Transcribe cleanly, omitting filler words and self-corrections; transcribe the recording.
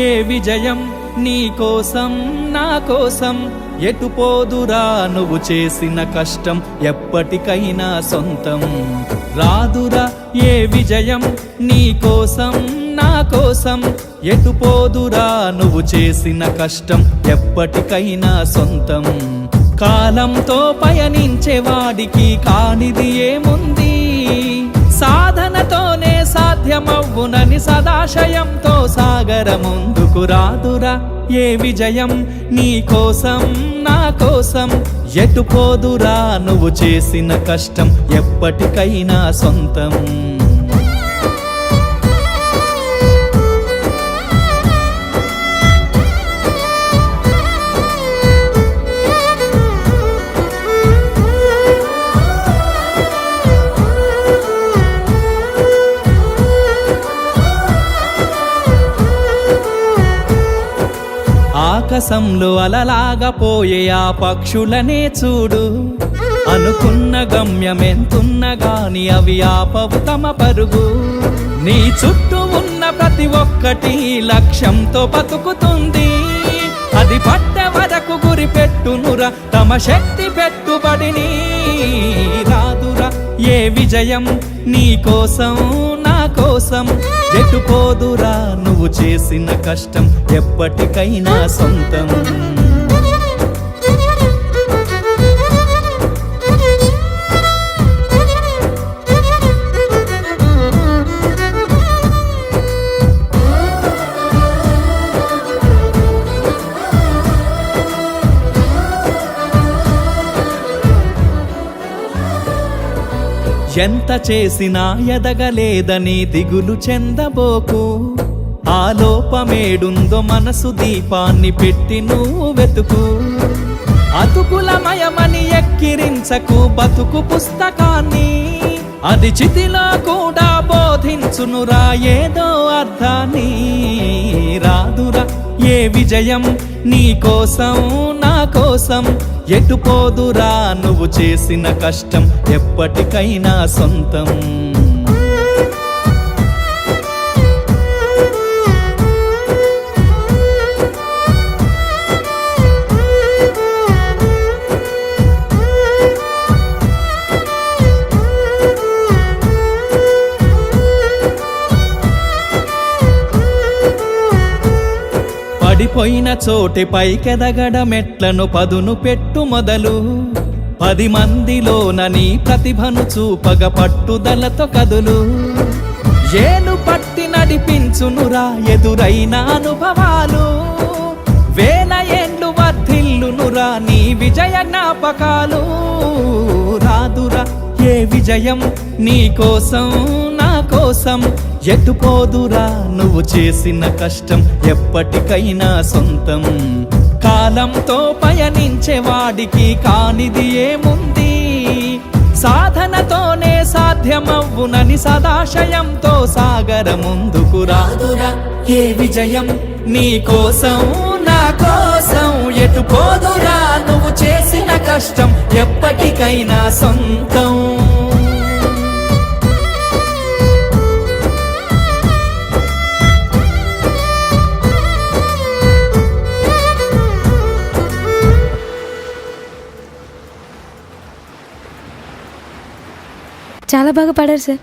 ఏ విజయం నీ కోసం నా కోసం ఎటు పోదురా నువ్వు చేసిన కష్టం ఎప్పటికైనా సొంతం రాదురా ఏ విజయం నీ కోసం నా కోసం ఎటు పోదురా నువ్వు చేసిన కష్టం ఎప్పటికైనా సొంతం కాలంతో పయనించే వాడికి కానిది ఏముంది సాధనతోనే సాధ్యమవ్వునని సదాశయంతో సాగర ముందుకు రాదురా ఏ విజయం నీ కోసం నా కోసం ఎటు పోదురా నువ్వు చేసిన కష్టం ఎప్పటికైనా సొంతం ఆకాశంలో అలలాగా పోయే ఆ పక్షులనే చూడు అనుకున్న గమ్యమెంతున్న గాని అవి ఆపవు తమ పరుగు నీ చుట్టూ ఉన్న ప్రతి ఒక్కటి లక్ష్యంతో బతుకుతుంది అది పట్టే వరకు గురి పెట్టునురా తమ శక్తి పెట్టుబడిని రాదురా ఏ విజయం నీ కోసం నా కోసం ఎటు పోదురా నువ్వు చేసిన కష్టం ఎప్పటికైనా సొంతం ఎంత చేసినా ఎదగలేదని దిగులు చెందబోకు ఆ లోపమేడుందో మనసు దీపాన్ని పెట్టి నువ్వు వెతుకు అతుకులమయమని ఎక్కిరించకు బతుకు పుస్తకాన్ని అది చితిలో కూడా బోధించునురా ఏదో అర్థాన్ని రాదురా ఏ విజయం నీ కోసం నా కోసం ఎటు పోదురా నువ్వు చేసిన కష్టం ఎప్పటికైనా సొంతం పడిపోయిన చోటి పైకెదగడ మెట్లను పదును పెట్టు మొదలు 10 మందిలోన నీ ప్రతిభను చూపగ పట్టుదలతో కదులు ఏలు పట్టి నడిపించునురా ఎదురైన అనుభవాలు వేల ఏండ్లు వర్ధిల్లునురా నీ విజయ జ్ఞాపకాలు రాదురా ఏ విజయం నీ కోసం నా కోసం ఎటు పోదురా నువ్వు చేసిన కష్టం ఎప్పటికైనా సొంతం కాలంతో పయనించే వాడికి కానిది ఏముంది సాధనతోనే సాధ్యమవ్వునని సదాశయంతో సాగర ముందుకు రాదురా ఏ విజయం నీ కోసం నా కోసం ఎటు పోదురా నువ్వు చేసిన కష్టం ఎప్పటికైనా సొంతం చాలా బాగా పాడారు సార్.